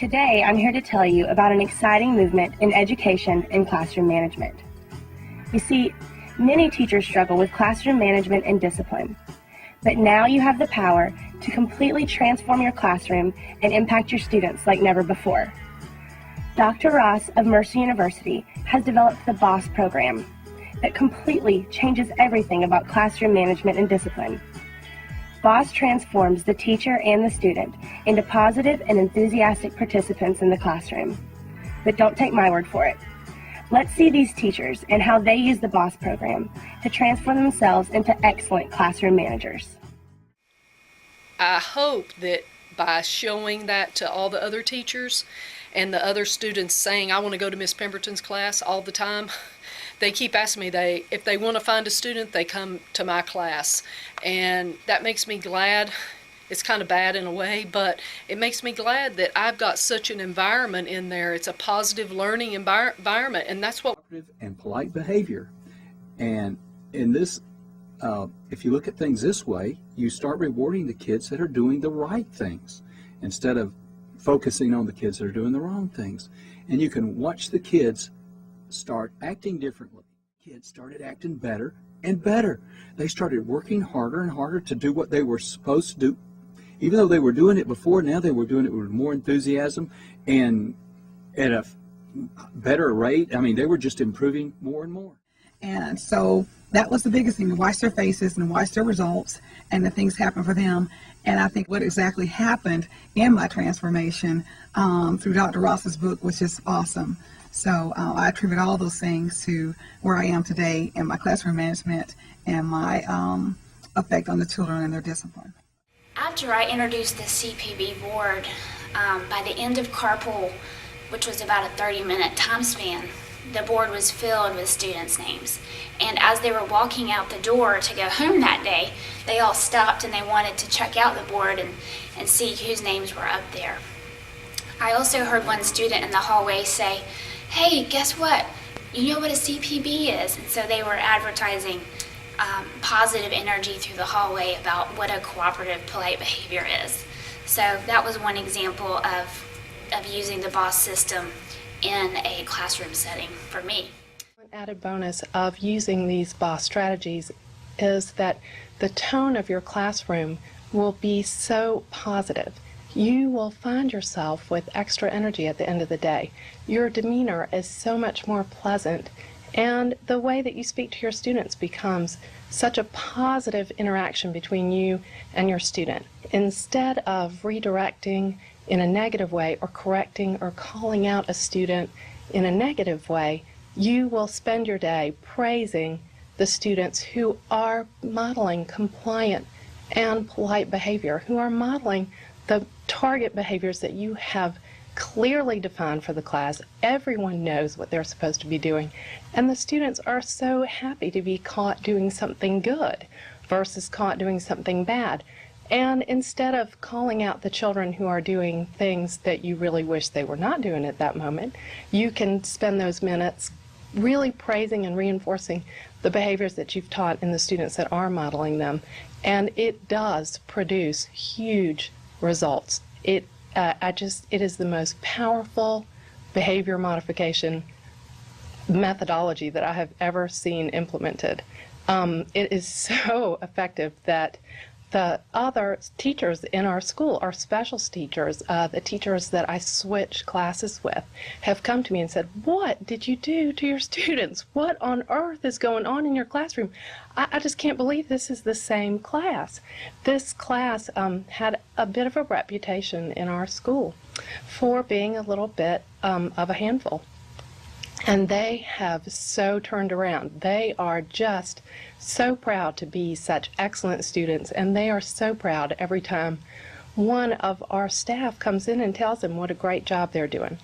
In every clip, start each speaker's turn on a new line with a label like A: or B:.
A: Today, I'm here to tell you about an exciting movement in education and classroom management. You see, many teachers struggle with classroom management and discipline, but now you have the power to completely transform your classroom and impact your students like never before. Dr. Ross of Mercer University has developed the BOSS program that completely changes everything about classroom management and discipline. BOSS transforms the teacher and the student into positive and enthusiastic participants in the classroom. But don't take my word for it. Let's see these teachers and how they use the BOSS program to transform themselves into excellent classroom managers.
B: I hope that by showing that to all the other teachers and the other students saying, I want to go to Miss Pemberton's class all the time, they keep asking me, if they want to find a student, they come to my class. And that makes me glad. It's kind of bad in a way, but it makes me glad that I've got such an environment in there. It's a positive learning environment, and that's what...
C: And polite behavior. And in this, if you look at things this way, you start rewarding the kids that are doing the right things instead of focusing on the kids that are doing the wrong things. And you can watch the kids start acting differently. Kids started acting better and better. They started working harder and harder to do what they were supposed to do. Even though they were doing it before, now they were doing it with more enthusiasm and at a better rate. I mean, they were just improving more and more.
D: And so that was the biggest thing, to watch their faces and watch their results and the things happen for them. And I think what exactly happened in my transformation through Dr. Ross's book was just awesome. So I attribute all those things to where I am today in my classroom management and my effect on the children and their discipline.
E: After I introduced the CPB board, by the end of carpool, which was about a 30-minute time span, the board was filled with students' names. And as they were walking out the door to go home that day, they all stopped and they wanted to check out the board and see whose names were up there. I also heard one student in the hallway say, "Hey, guess what? You know what a CPB is?" And so they were advertising positive energy through the hallway about what a cooperative polite behavior is. So that was one example of using the BOSS system in a classroom setting for me.
F: An added bonus of using these BOSS strategies is that the tone of your classroom will be so positive. You will find yourself with extra energy at the end of the day. Your demeanor is so much more pleasant, and the way that you speak to your students becomes such a positive interaction between you and your student. Instead of redirecting in a negative way or correcting or calling out a student in a negative way, you will spend your day praising the students who are modeling compliant and polite behavior, who are modeling the target behaviors that you have clearly defined for the class. Everyone knows what they're supposed to be doing, and the students are so happy to be caught doing something good versus caught doing something bad. And instead of calling out the children who are doing things that you really wish they were not doing at that moment, you can spend those minutes really praising and reinforcing the behaviors that you've taught in the students that are modeling them. And it does produce huge results. It is the most powerful behavior modification methodology that I have ever seen implemented. It is so effective that the other teachers in our school, our specials teachers, the teachers that I switch classes with, have come to me and said, "What did you do to your students? What on earth is going on in your classroom? I just can't believe this is the same class." This class had a bit of a reputation in our school for being a little bit of a handful. And they have so turned around. They are just so proud to be such excellent students, and they are so proud every time one of our staff comes in and tells them what a great job they're doing.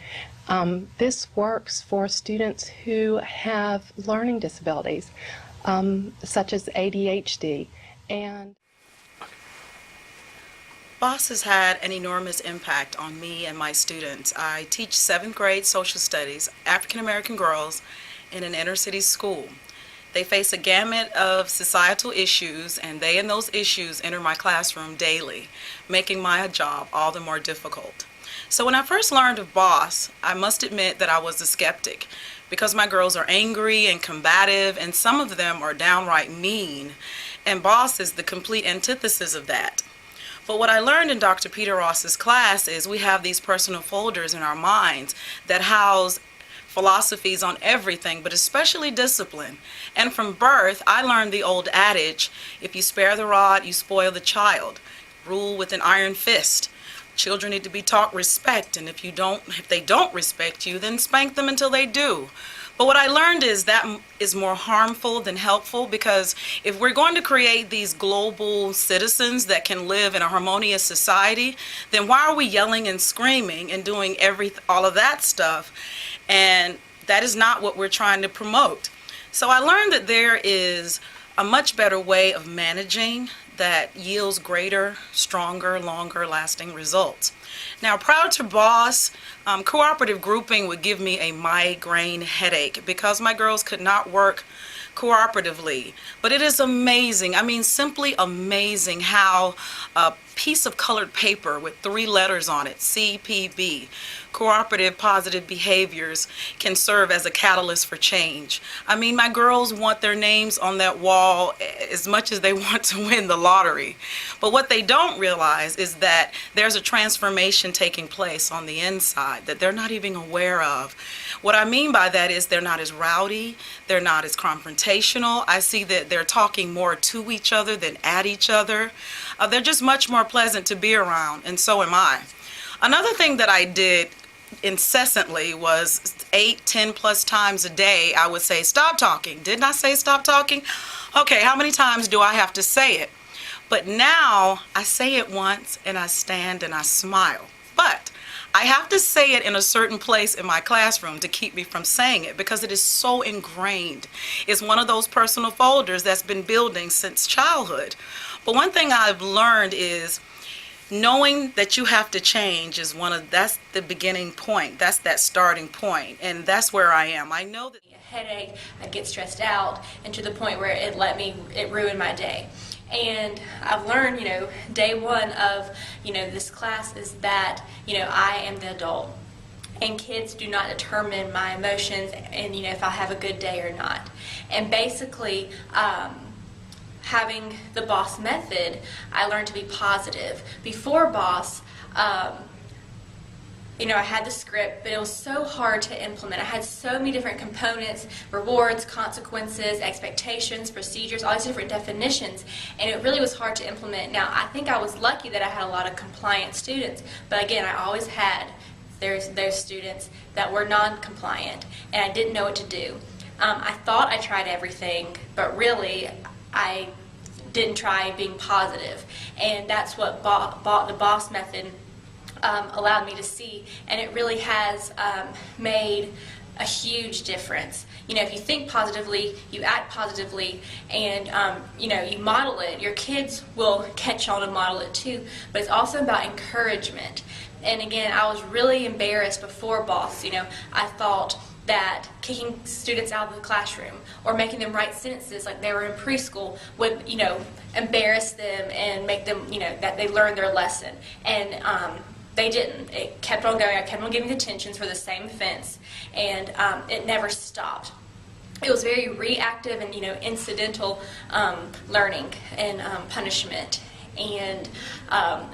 F: This works for students who have learning disabilities, such as ADHD. And
G: BOSS has had an enormous impact on me and my students. I teach 7th grade social studies, African American girls, in an inner city school. They face a gamut of societal issues, and they and those issues enter my classroom daily, making my job all the more difficult. So when I first learned of BOSS, I must admit that I was a skeptic because my girls are angry and combative, and some of them are downright mean, and BOSS is the complete antithesis of that. But what I learned in Dr. Peter Ross's class is we have these personal folders in our minds that house philosophies on everything, but especially discipline. And from birth, I learned the old adage, if you spare the rod, you spoil the child. Rule with an iron fist. Children need to be taught respect, and if they don't respect you, then spank them until they do. But what I learned is that is more harmful than helpful, because if we're going to create these global citizens that can live in a harmonious society, then why are we yelling and screaming and doing all of that stuff? And that is not what we're trying to promote. So I learned that there is a much better way of managing that yields greater, stronger, longer lasting results. Now, prior to BOSS, cooperative grouping would give me a migraine headache because my girls could not work cooperatively. But it is amazing, I mean simply amazing, how a piece of colored paper with 3 letters on it, CPB, cooperative positive behaviors, can serve as a catalyst for change. I mean, my girls want their names on that wall as much as they want to win the lottery. But what they don't realize is that there's a transformation taking place on the inside that they're not even aware of. What I mean by that is they're not as rowdy, they're not as confrontational. I see that they're talking more to each other than at each other. They're just much more pleasant to be around, and so am I. Another thing that I did incessantly was 8, 10 plus times a day, I would say, stop talking. Didn't I say stop talking? Okay, how many times do I have to say it? But now I say it once and I stand and I smile. But I have to say it in a certain place in my classroom to keep me from saying it because it is so ingrained. It's one of those personal folders that's been building since childhood. But one thing I've learned is knowing that you have to change is that's the beginning point. That's that starting point, and that's where I am. I know that
H: a headache, I'd get stressed out, and to the point where it ruined my day. And I've learned, day one of, this class is that, I am the adult. And kids do not determine my emotions and, if I have a good day or not. And basically, having the BOSS method, I learned to be positive. Before BOSS, I had the script, but it was so hard to implement. I had so many different components, rewards, consequences, expectations, procedures, all these different definitions, and it really was hard to implement. Now, I think I was lucky that I had a lot of compliant students, but again, I always had those students that were non-compliant, and I didn't know what to do. I thought I tried everything, but really, I didn't try being positive, and that's what the BOSS method allowed me to see, and it really has made a huge difference. If you think positively, you act positively, and you model it, your kids will catch on and model it too, but it's also about encouragement. And again, I was really embarrassed before BOSS. I thought that kicking students out of the classroom or making them write sentences like they were in preschool would, embarrass them and make them, that they learned their lesson. And they didn't. It kept on going. I kept on giving detentions for the same offense, and it never stopped. It was very reactive and, incidental learning and punishment. And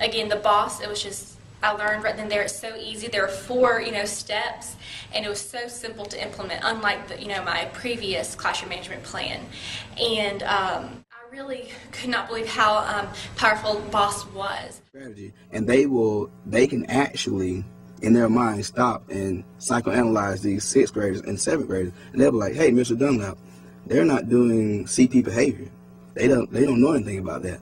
H: again, the BOSS, it was just, I learned right then and there, it's so easy. There are 4, steps, and it was so simple to implement, unlike my previous classroom management plan. And I really could not believe how powerful BOSS was.
I: Strategy, and they can actually, in their mind, stop and psychoanalyze these 6th graders and 7th graders, and they'll be like, "Hey, Mr. Dunlap, they're not doing CP behavior. They don't know anything about that."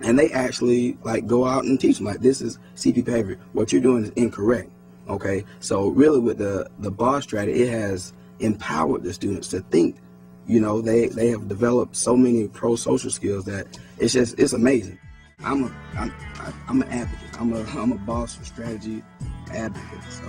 I: And they actually go out and teach them, this is CP behavior. What you're doing is incorrect. Okay, so really with the BOSS strategy, it has empowered the students to think. They have developed so many pro-social skills that it's amazing. I'm an advocate. I'm a BOSS strategy advocate. So.